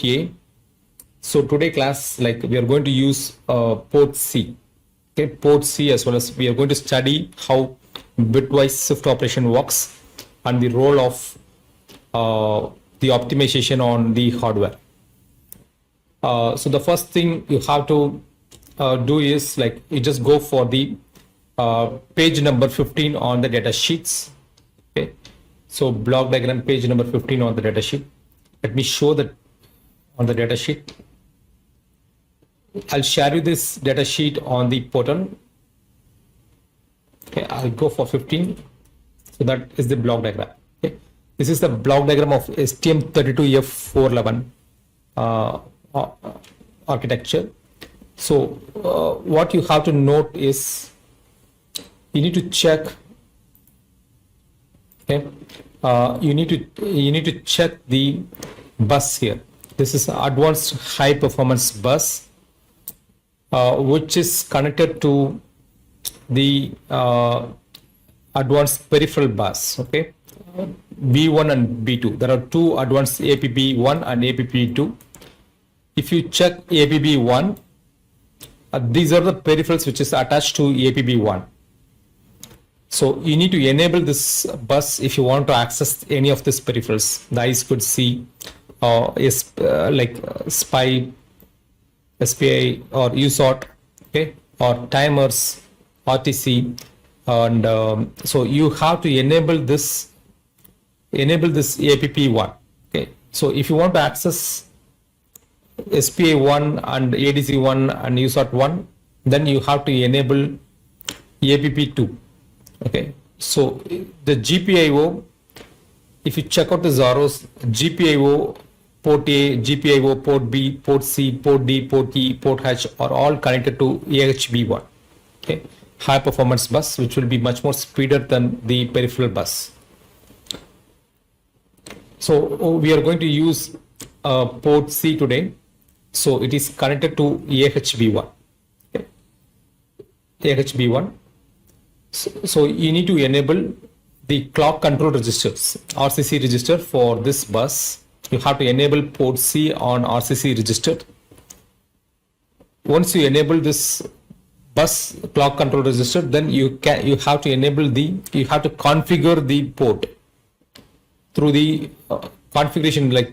Okay. So today class, like we are going to use port C. Okay, port C, as well as we are going to study how bitwise shift operation works and the role of the optimization on the hardware. So the first thing you have to do is like you just go for the page number 15 on the data sheets. Okay, so block diagram page number 15 on the data sheet. Let me show that on the data sheet. I'll share you this data sheet on the portal. Okay, I'll go for 15. So that is the block diagram. Okay, this is the block diagram of STM32F411 architecture. So what you have to note is you need to check. Okay, you need to check the bus here. This is advanced high performance bus, which is connected to the advanced peripheral bus. Okay, B1 and B2. There are two advanced APB1 and APB2. If you check APB1, these are the peripherals which is attached to APB1. So you need to enable this bus if you want to access any of these peripherals. The eyes could see like SPI, SPI or USOT, okay, or timers, RTC, and so you have to enable this APP1. Okay, so if you want to access SPA1 and ADC1 and USOT1, then you have to enable APP2. Okay, so the GPIO, if you check out the Zaros, GPIO port A, GPIO port B, port C, port D, port E, port H are all connected to AHB1. Okay, high performance bus, which will be much more speeder than the peripheral bus. So we are going to use port C today. So it is connected to AHB1. Okay. AHB1. So you need to enable the clock control registers, RCC register for this bus. You have to enable port C on RCC register. Once you enable this bus clock control register, then you have to configure the port through the configuration, like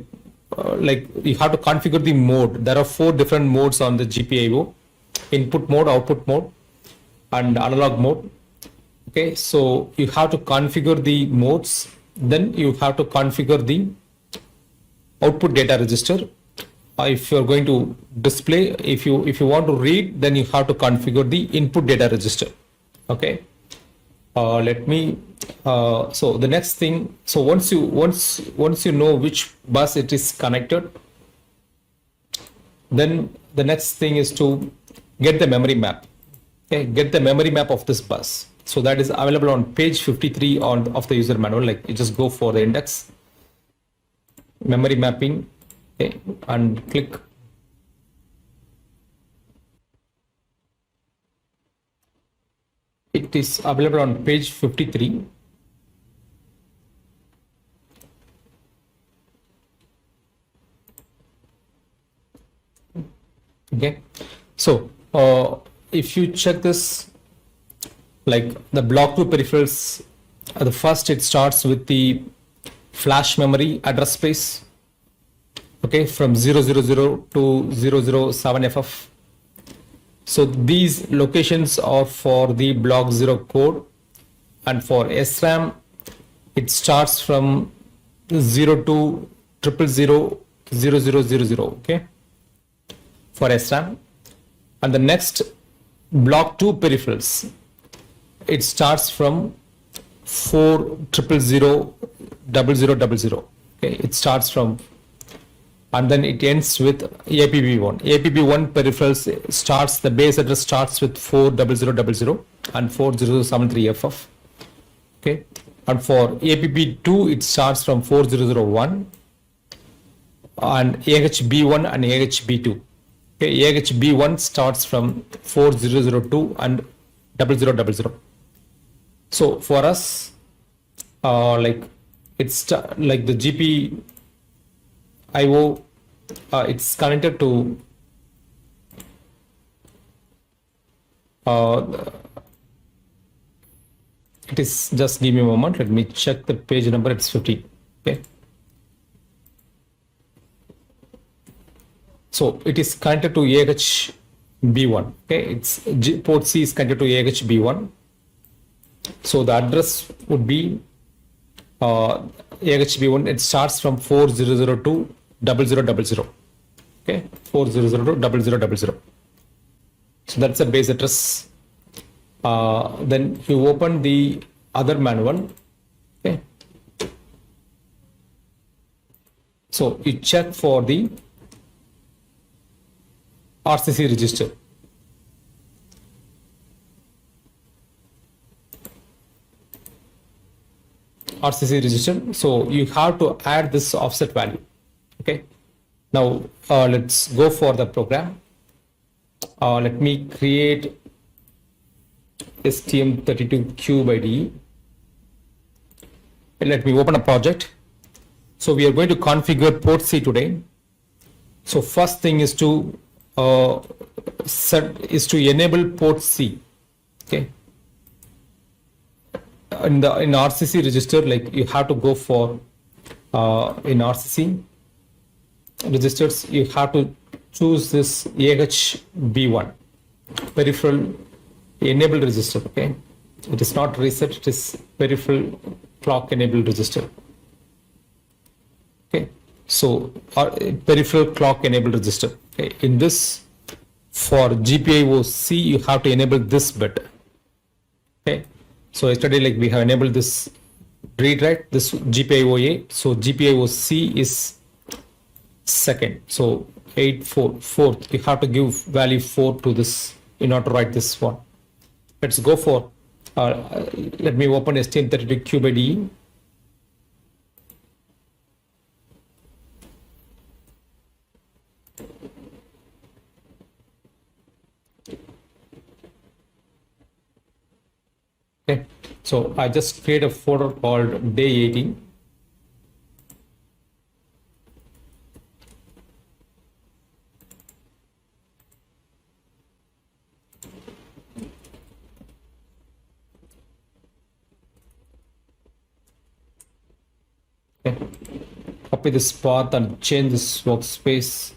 you have to configure the mode. There are 4 different modes on the GPIO: input mode, output mode, and analog mode. Okay, so you have to configure the modes, then you have to configure the output data register. If you're going to display, if you want to read, then you have to configure the input data register. Okay, let me so the next thing, so once you know which bus it is connected, then the next thing is to get the memory map. Okay, get the memory map of this bus. So that is available on page 53 of the user manual. Like you just go for the index memory mapping, okay, and click. It is available on page 53. Okay, so if you check this, like the block 2 peripherals, the first it starts with the flash memory address space, okay, from 000 to 007FF. So these locations are for the block 0 code, and for SRAM it starts from 0 to 0000000, okay, for SRAM. And the next block 2 peripherals, it starts from 4000000. Okay, it starts from, and then it ends with APB1. APB1 peripherals starts, the base address starts with 40000 and 4073FF. Okay, and for APB2 it starts from 4001 and AHB1 and AHB2. Okay, AHB1 starts from 4002 and 0000. So for us, like it's like the GPIO it's connected to it is, just give me a moment, let me check the page number. It's 50. Okay, so it is connected to AH B1. Okay, it's port C is connected to AH B1. So the address would be AH B1. It starts from 4002 0000. Okay, 4002 0000. So that's the base address. Then you open the other manual. Okay, so you check for the RCC register. RCC register. So you have to add this offset value. Okay. Now let's go for the program. Let me create STM32Cube IDE. Let me open a project. So we are going to configure port C today. So first thing is to enable port C. Okay. In RCC register, like you have to go for in RCC registers, you have to choose this AHB1 peripheral enabled register. Okay, it is not reset, it is peripheral clock enabled register. Okay, so peripheral clock enabled register. Okay, in this, for GPIO C, you have to enable this bit. Okay, so yesterday, like we have enabled this read write, this GPIO A. So GPIO C is second. So 4th, you have to give value 4 to this in order to write this one. Let's go for, let me open STM32Cube IDE. Okay, so I just create a folder called day 18. Okay. Copy this path and change this workspace.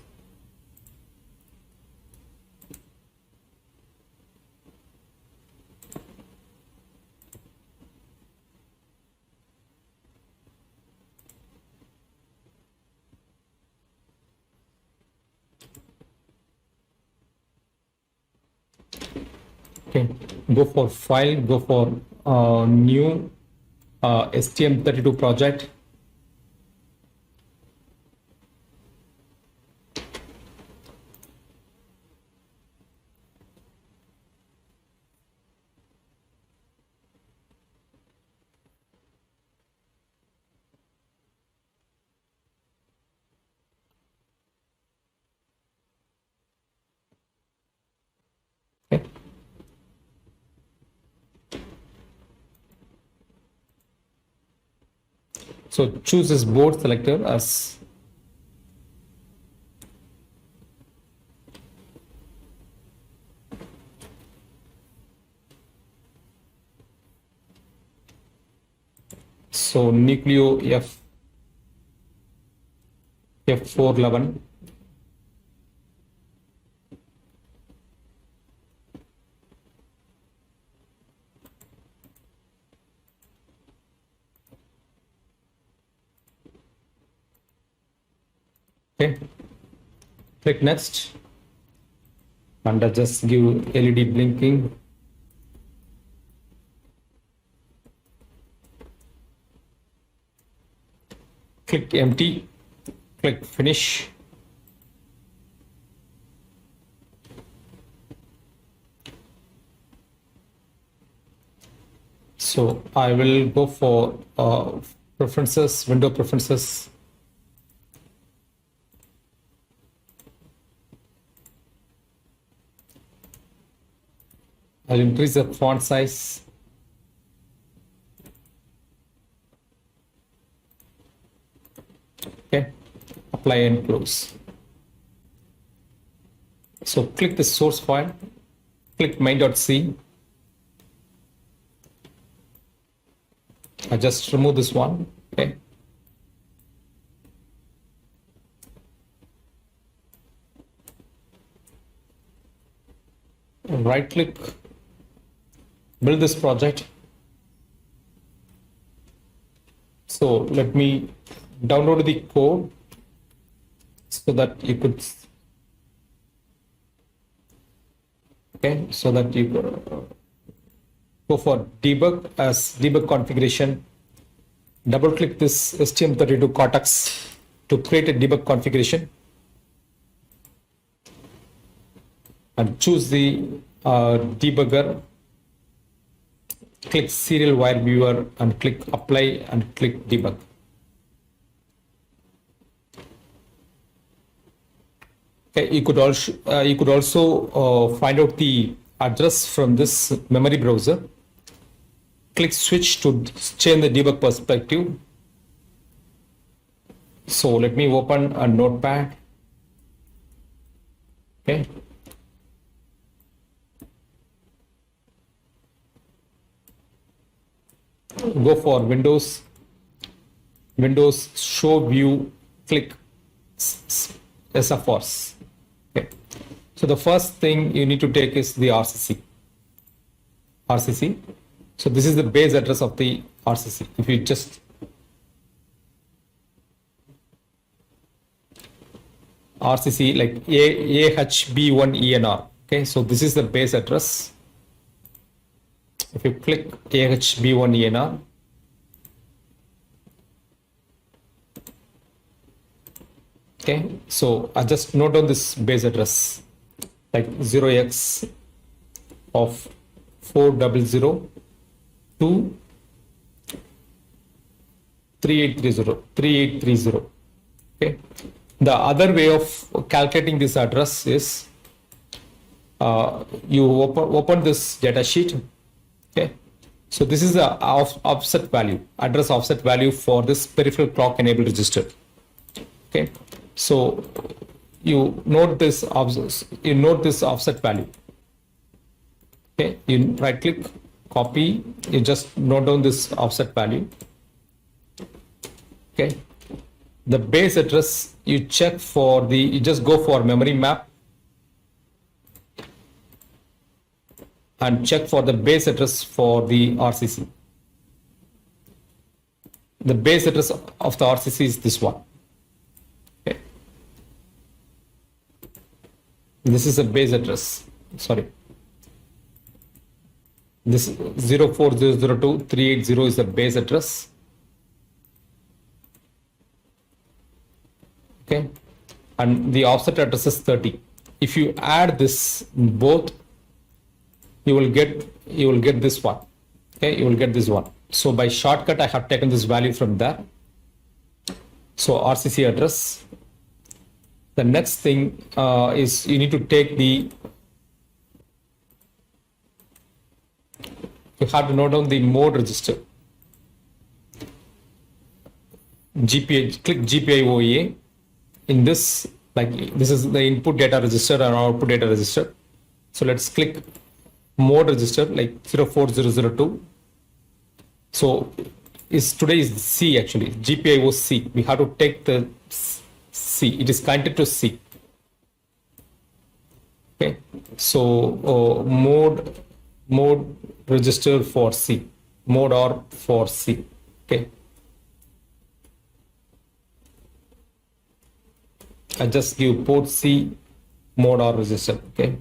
Okay, go for file, go for new STM32 project. Okay. So choose this board selector as so Nucleo F411. Okay, click next and just give LED blinking. Click empty, click finish. So I will go for preferences, window preferences. I'll increase the font size. Okay, apply and close. So click the source file, click main.c. I just remove this one. Okay. Right click, build this project. So let me download the code so that you could, okay, so that you go for debug as debug configuration. Double click this STM32 Cortex to create a debug configuration and choose the debugger. Click serial wire viewer and click apply and click debug. Okay, you could also find out the address from this memory browser. Click switch to change the debug perspective. So let me open a notepad. Okay. Go for Windows show view, click SFRs. Okay. So the first thing you need to take is the RCC. So this is the base address of the RCC. If you just RCC like AHB1ENR. Okay, so this is the base address. If you click AHB1ENR, okay, so I just note down this base address like 0x of 400 to 3830. Okay. The other way of calculating this address is you open this data sheet. Okay. So this is the offset value, address offset value for this peripheral clock enabled register. Okay. So you note this offset value. Okay. You right click, copy, you just note down this offset value. Okay. The base address you check for you just go for memory map and check for the base address for the RCC. The base address of the RCC is this one. Okay. This is a base address. Sorry. This 04002.380 is the base address. Okay. And the offset address is 30. If you add this both, you will get this one. Okay, you will get this one. So by shortcut, I have taken this value from there. So RCC address. The next thing is you need to take you have to note down the mode register. GPI, click GPI OEA. In this, like this is the input data register and output data register. So let's click mode register like 04002. So today is C actually, GPIO C. We have to take the C. It is connected to C. Okay. So mode register for C, mode R for C. Okay. I just give port C mode R register. Okay.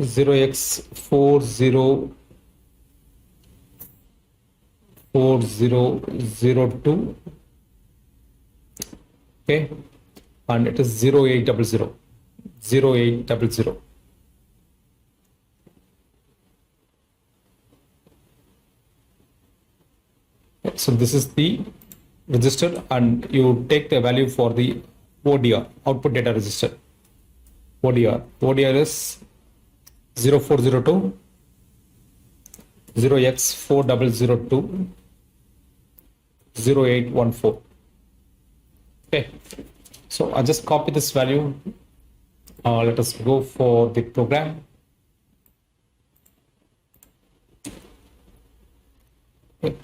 Zero x 4002. Okay, and it is 0800. So this is the register and you take the value for the ODR, output data register. ODR is 0402 0x4002 0814. Okay, so I just copy this value. Let us go for the program. Okay.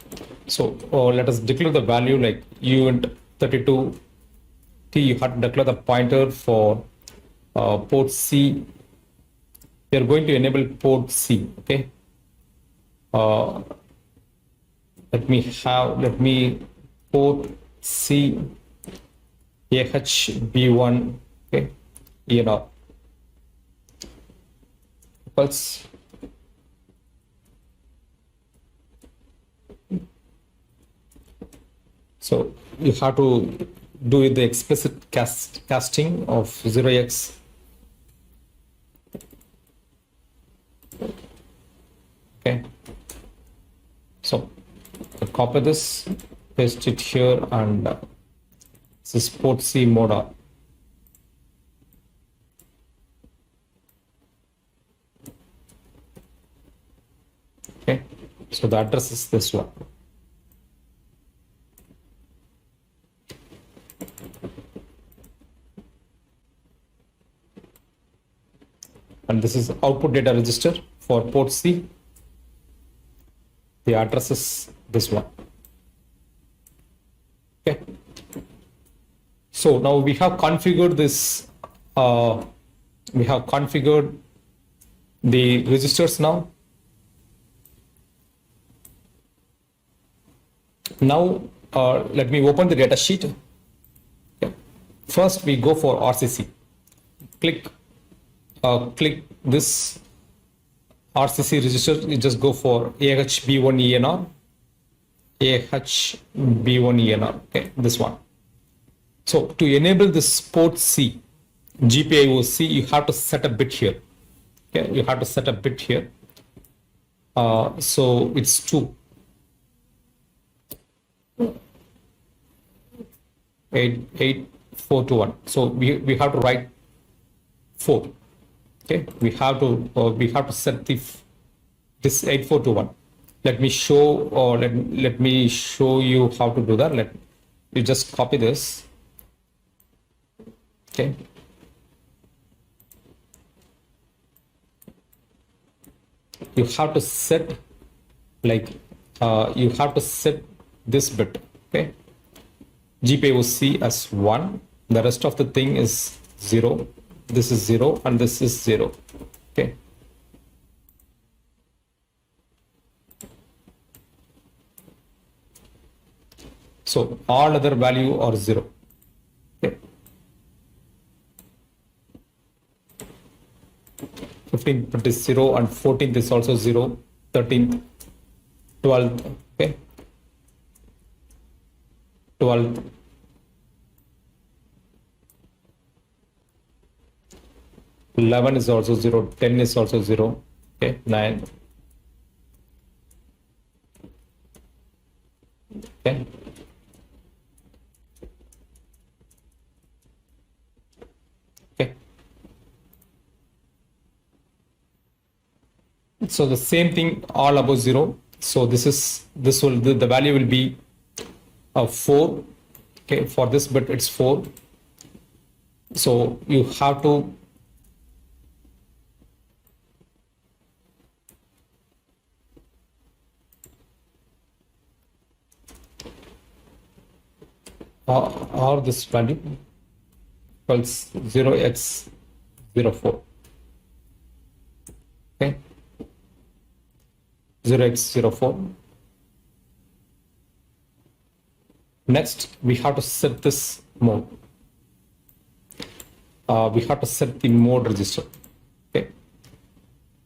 So let us declare the value like uint32t. You have to declare the pointer for port C. We are going to enable port C. Okay. Let me port C AHB1. Okay. ENR. Pulse. So you have to do the explicit casting of 0x. Okay. So copy this, paste it here, and this is port C mode. Okay. So the address is this one. And this is output data register for port C. The address is this one. Okay. So now we have configured this. We have configured the registers now. Now let me open the data sheet. Okay. First we go for RCC. Click this RCC register. You just go for AHB1 ENR. AHB1 ENR. Okay, this one. So to enable this port C, GPIO C, you have to set a bit here. Okay, you have to set a bit here. So it's 2. 8421. So we have to write 4. Okay, we have to set this 8421. Let me show, or let me show you how to do that. You just copy this. Okay. You have to set you have to set this bit. Okay. GPIO-C as 1. The rest of the thing is 0. This is 0 and this is 0. Okay. So all other value are 0. Okay. 15th is 0 and 14th is also 0. 13th, 12th, okay. 12th. 11 is also 0, 10 is also 0, okay, 9, okay. Okay. So the same thing all above 0. So the value will be 4. Okay, for this bit it's 4. So you have to or this value equals 0x04. Okay, 0x04. Next, we have to set this mode. We have to set the mode register. Okay.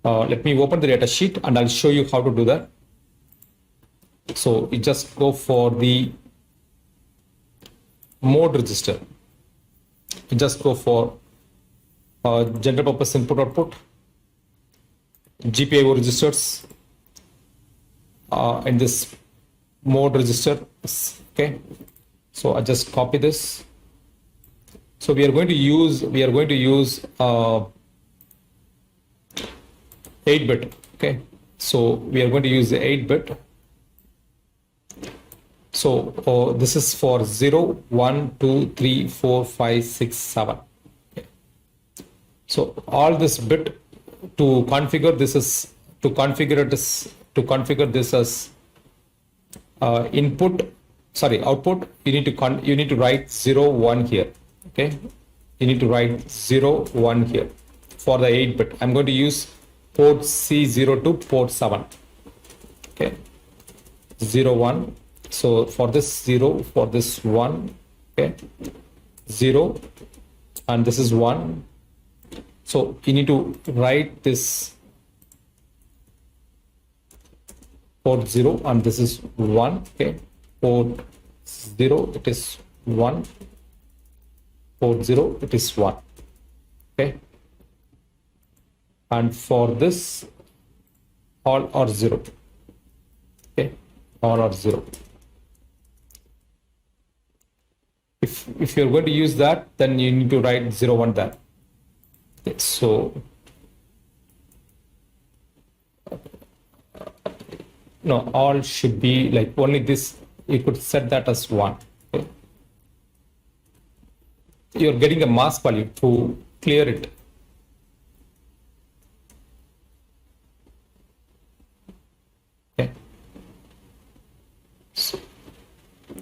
Let me open the data sheet and I'll show you how to do that. So you just go for the mode register. You just go for general purpose input output, GPIO registers, in this mode register. Okay, So I just copy this. So we are going to use 8-bit. Okay, so we are going to use the 8-bit. So this is for 0, 1, 2, 3, 4, 5, 6, 7. Okay. So all this bit to configure this is to configure this as output. You need to write 0, 1 here. Okay, you need to write 0, 1 here for the 8-bit. I'm going to use port C0 to port 7. Okay, 0, 1. So for this 0, for this 1, okay, 0, and this is 1. So you need to write this port 0, and this is 1. Okay, port 0, it is 1. Port 0, it is 1. Okay, and for this all are 0. Okay, all are 0. If you're going to use that, then you need to write 0, 1 there. Okay, so no, all should be like only this. You could set that as 1. Okay. You're getting a mask value to clear it. Okay.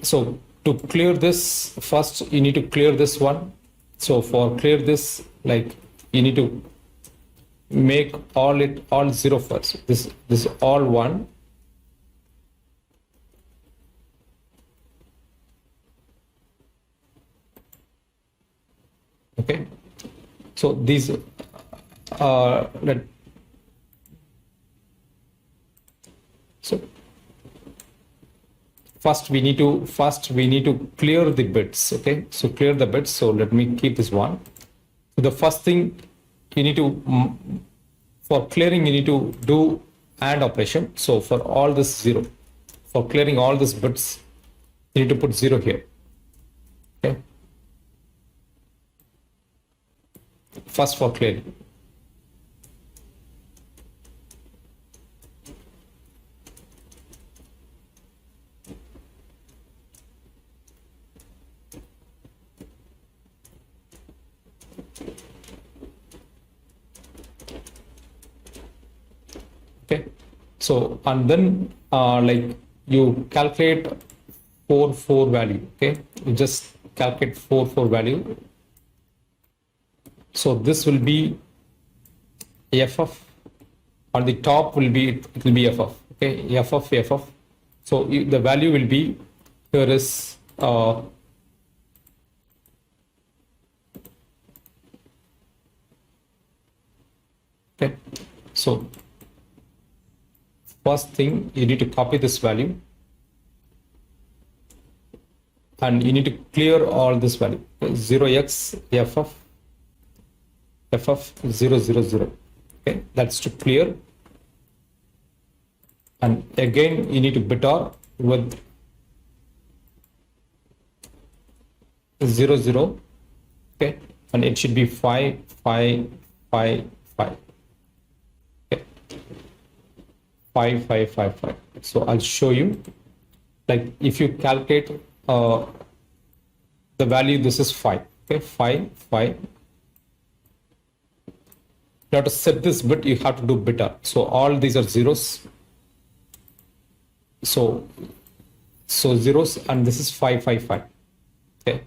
So to clear this, first you need to clear this one. So for clear this, like you need to make all 0 first. This all 1. Okay, so these so first we need to clear the bits. Okay, so clear the bits. So let me keep this one. So the first thing you need to, for clearing, you need to do AND operation. So for all this 0, for clearing all these bits, you need to put 0 here. Okay, first for clearing. Okay, so and then like you calculate 4 value. Okay, you just calculate 4 value. So this will be ff. On the top will be, it will be ff. Okay, ff. So the value will be, here is okay. So first thing, you need to copy this value and you need to clear all this value. 0x ff 000. Okay, that's to clear. And again you need to BitOR with 0, okay, and it should be 5, 5, 5, 5. Okay, 5, 5, 5, 5. So I'll show you, like if you calculate the value, this is 5. Okay, 5, 5. You have to set this bit, you have to do BitOR. So all these are zeros. So zeros, and this is 5, 5, 5. Okay.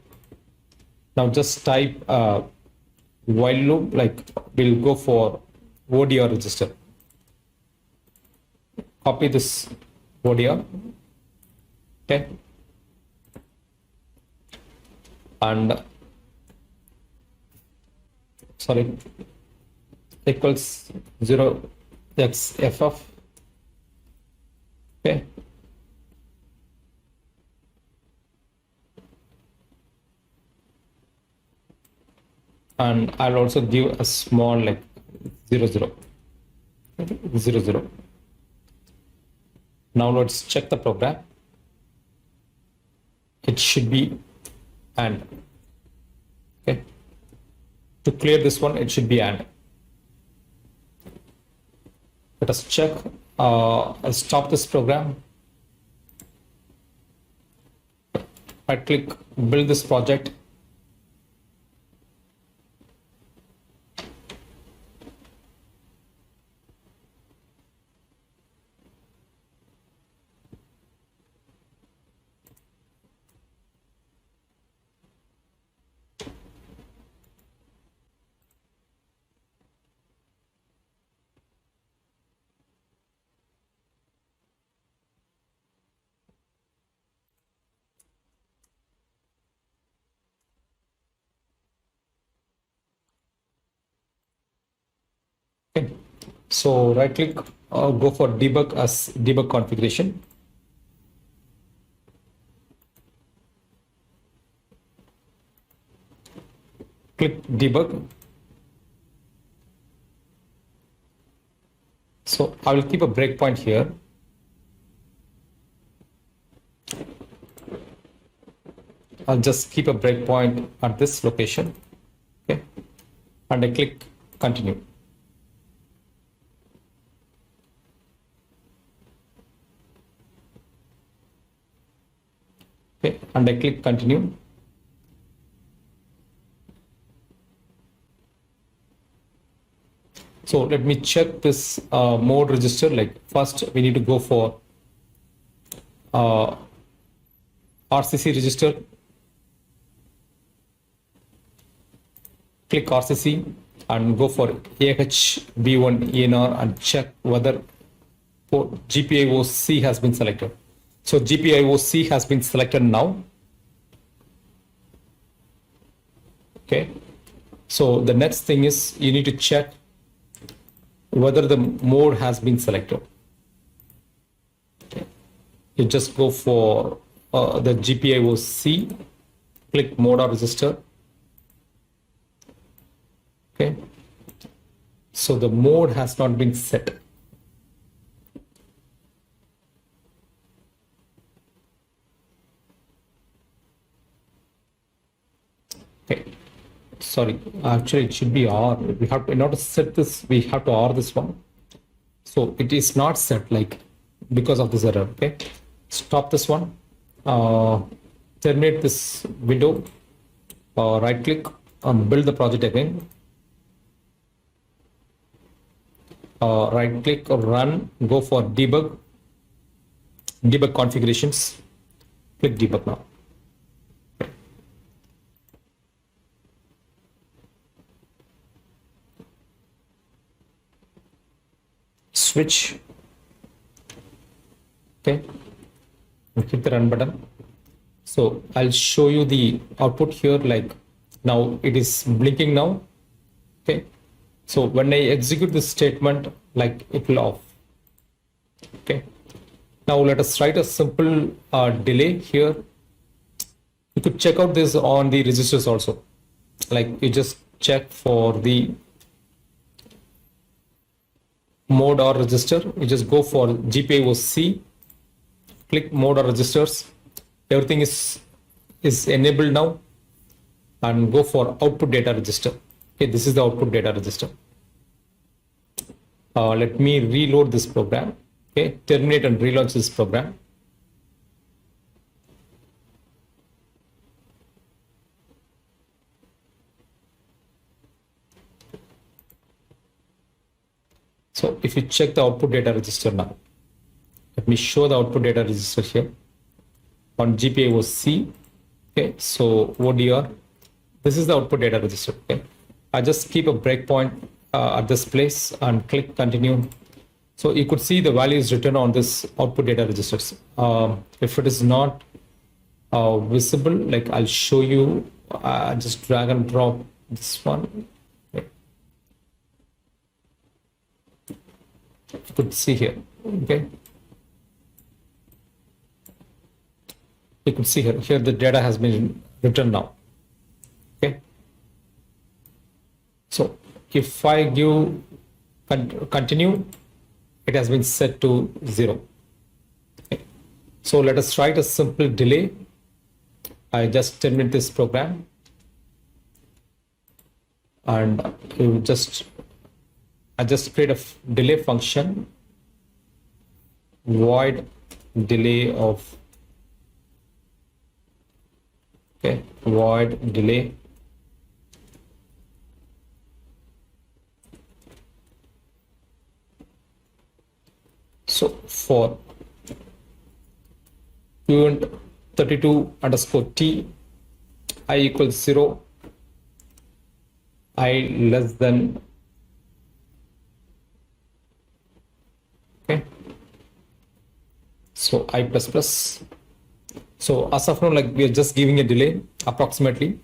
Now just type while loop, like we'll go for ODR register. Copy this ODR. Okay. And sorry, equals 0x ff. Okay. And I'll also give a small like 0. Now let's check the program. it should be and. Okay. To clear this one, it should be and. Let us check. I'll stop this program. Right click, build this project. Okay. So right click, go for debug as debug configuration. Click debug. So I will keep a breakpoint here. I'll just keep a breakpoint at this location. Okay. And I click continue. Okay. And I click continue. So let me check this mode register. Like first we need to go for RCC register. Click RCC and go for AHB1 ENR and check whether GPIO-C has been selected. So GPIO-C has been selected now. Okay. So the next thing is you need to check whether the mode has been selected. Okay. You just go for the GPIO-C, click mode or register. Okay. So the mode has not been set. Okay. Sorry, actually it should be R. We have to, in order to set this, we have to R this one. So it is not set, like because of this error. Okay. Stop this one. Terminate this window. Right click and build the project again. Right click or run, go for debug configurations, click debug now. Switch. Okay, and hit the run button. So I'll show you the output here. Like now it is blinking now. Okay. So when I execute this statement, like it will off. Okay. Now let us write a simple delay here. You could check out this on the registers also. Like you just check for the mode or register. You just go for GPIO-C, click mode or registers. Everything is enabled now, and go for output data register. Okay, this is the output data register. Let me reload this program. Okay, terminate and relaunch this program. So if you check the output data register now, let me show the output data register here on GPIO-C. Okay, so ODR, this is the output data register. Okay, I just keep a breakpoint at this place and click continue. So you could see the value is written on this output data registers. If it is not visible, like I'll show you, just drag and drop this one. Okay. You could see here. Okay. You could see here the data has been written now. Okay. So if I give continue, it has been set to 0. Okay. So let us write a simple delay I just terminate this program, and I just create a delay function, void delay of, okay, void delay. So for event 32 underscore t, I equals 0, I less than, okay, so I plus plus. So as of now, like we are just giving a delay approximately.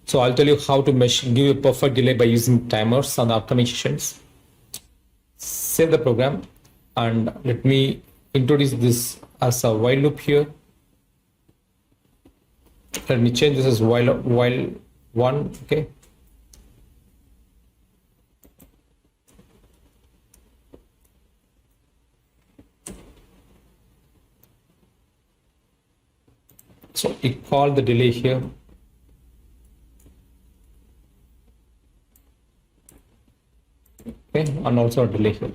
So I'll tell you how to give a perfect delay by using timers and optimizations. Save the program, and let me introduce this as a while loop here. Let me change this as while one, okay. So we call the delay here. Okay, and also a delay here.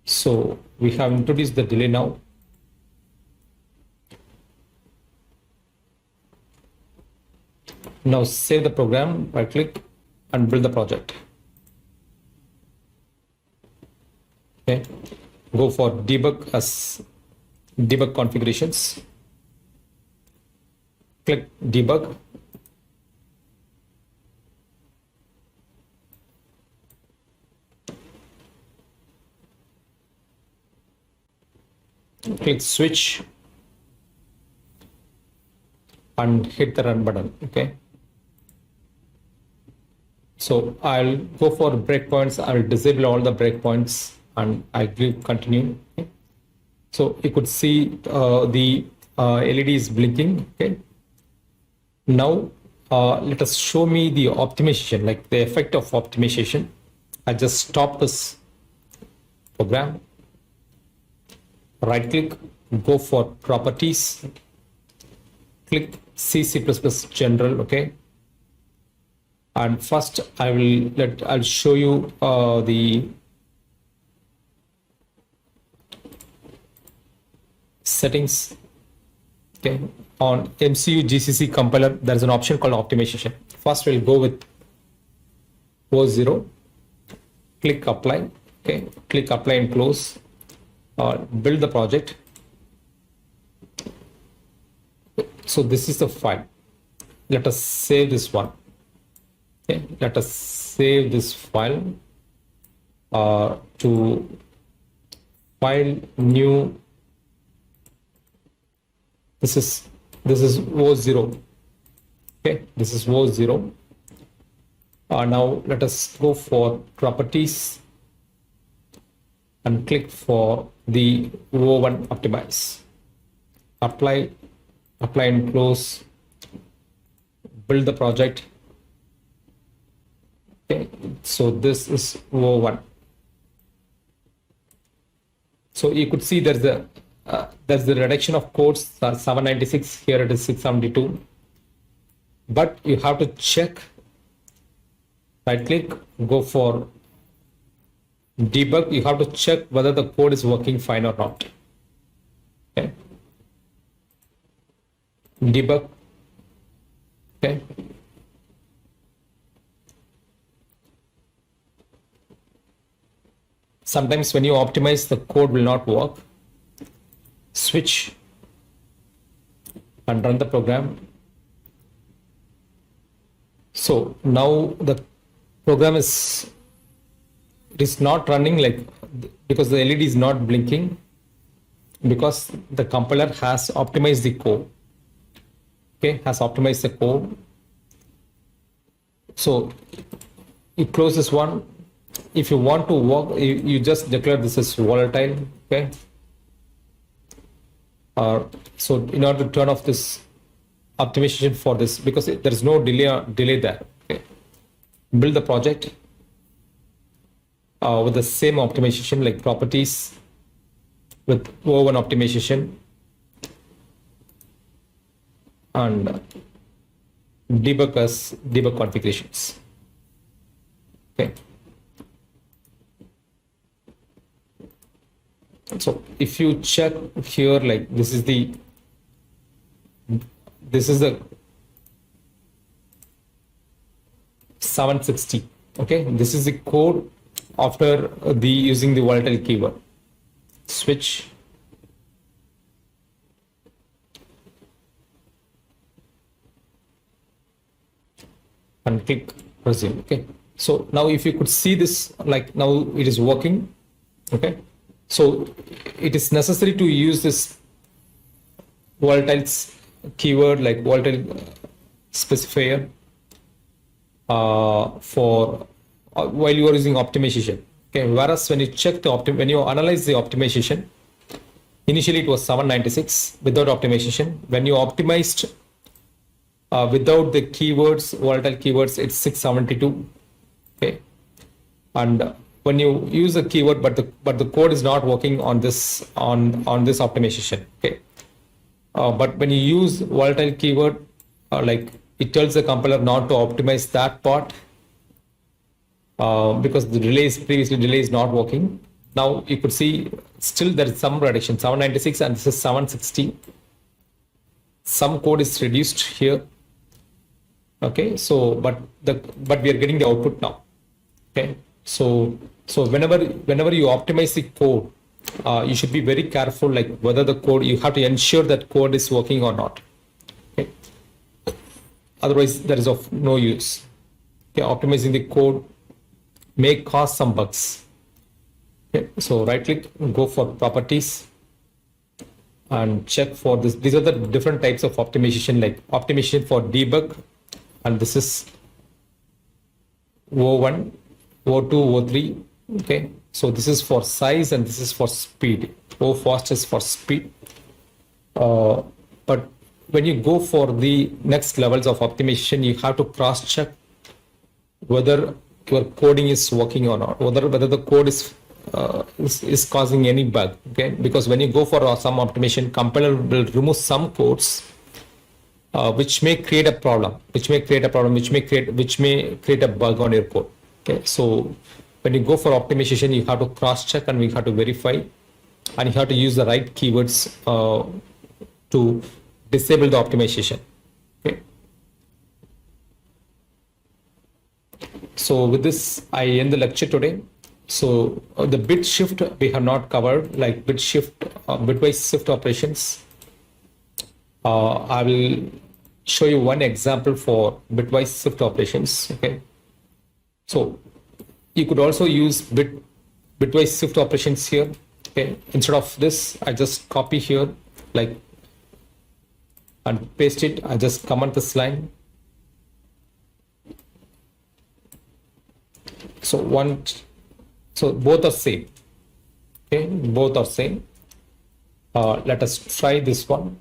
So we have introduced the delay now. Now save the program, right click and build the project. Okay, go for debug as debug configurations. Click debug. Click switch and hit the run button. Okay. So I'll go for breakpoints. I'll disable all the breakpoints and I'll click continue. Okay. So you could see the LED is blinking. Okay. Now let us show me the optimization, like the effect of optimization. I just stop this program. Right click, go for properties, click C++ general, okay. And first I'll show you the settings. Okay, on MCU GCC compiler, there's an option called optimization. First, we'll go with O0. Click apply. Okay, click apply and close. Build the project. So this is the file. Let us save this one. Okay, let us save this file to file new. This is O0. Okay, this is O0. Now let us go for properties and click for the O1 optimize. Apply and close. Build the project. Okay, so this is O1. So you could see there's the reduction of codes 796, here it is 672. But you have to check, right click, go for debug. You have to check whether the code is working fine or not. Okay. Debug. Okay. Sometimes when you optimize, the code will not work. Switch and run the program. So now the program is not running, like, because the LED is not blinking, because the compiler has optimized the code. Okay, has optimized the code. So you close this one. If you want to work, you just declare this is volatile. Okay. So in order to turn off this optimization for this, because there is no delay there. Okay. Build the project with the same optimization, like properties with O1 optimization. and debug as debug configurations. Okay. So if you check here, like this is the 760. Okay, this is the code after the using the volatile keyword. Switch. And click resume. Okay, so now if you could see this, like now it is working. Okay, so it is necessary to use this volatile keyword, like volatile specifier for while you are using optimization. Okay, whereas when you check the when you analyze the optimization, initially it was 796 without optimization. When you optimized without the keywords, volatile keywords, it's 672. Okay, and when you use a keyword, but the code is not working on this on this optimization. Okay, but when you use volatile keyword, like it tells the compiler not to optimize that part because the previously delay is not working. Now you could see still there is some reduction, 796 and this is 760. Some code is reduced here. Okay, so but we are getting the output now. Okay, so whenever you optimize the code, you should be very careful, like whether the code, you have to ensure that code is working or not. Okay, otherwise there is of no use. Okay, optimizing the code may cause some bugs. Okay, so right click, go for properties and check for this. These are the different types of optimization, like optimization for debug, and this is O1, O2, O3. Okay, so this is for size and this is for speed. O fast is for speed. But when you go for the next levels of optimization, you have to cross check whether your coding is working or not, whether the code is causing any bug. Okay, because when you go for some optimization, compiler will remove some codes which may create a problem, which may create a bug on your code. Okay, so when you go for optimization, you have to cross check and we have to verify, and you have to use the right keywords to disable the optimization. Okay, so with this I end the lecture today. So the bit shift we have not covered, like bit shift, bitwise shift operations. I will show you one example for bitwise shift operations. Okay, so you could also use bitwise shift operations here. Okay, instead of this, I just copy here, like, and paste it. I just comment this line. So both are same. Okay, both are same. Let us try this one.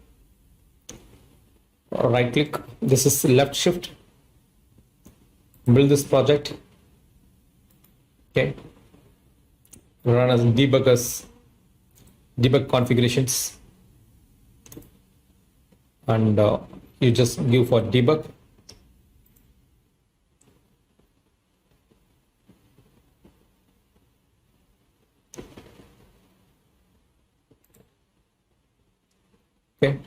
Right click. This is left shift. Build this project. Okay. Run as debug configurations, and you just give for debug. Okay.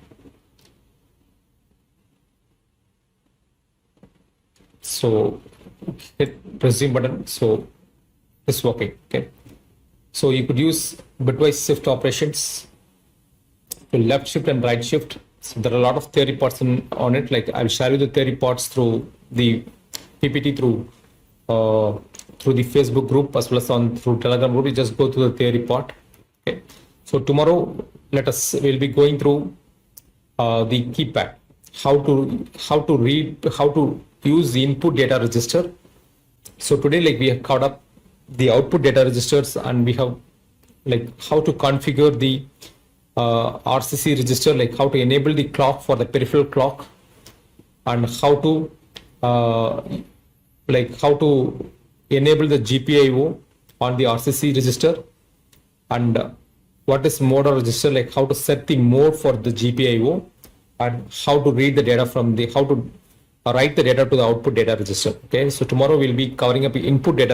So hit resume button. So it's working. Okay. So you could use bitwise shift operations to left shift and right shift. So there are a lot of theory parts on it. Like I'll share you the theory parts through the PPT, through the Facebook group, as well as through Telegram group. You just go through the theory part. Okay. So tomorrow we'll be going through the keypad, how to use the input data register. So today, like, we have caught up the output data registers, and we have like how to configure the RCC register, like how to enable the clock for the peripheral clock, and how to enable the GPIO on the RCC register, and what is mode or register, like how to set the mode for the GPIO, and how to read the data from the, how to write the data to the output data register. Okay, so tomorrow we'll be covering up input data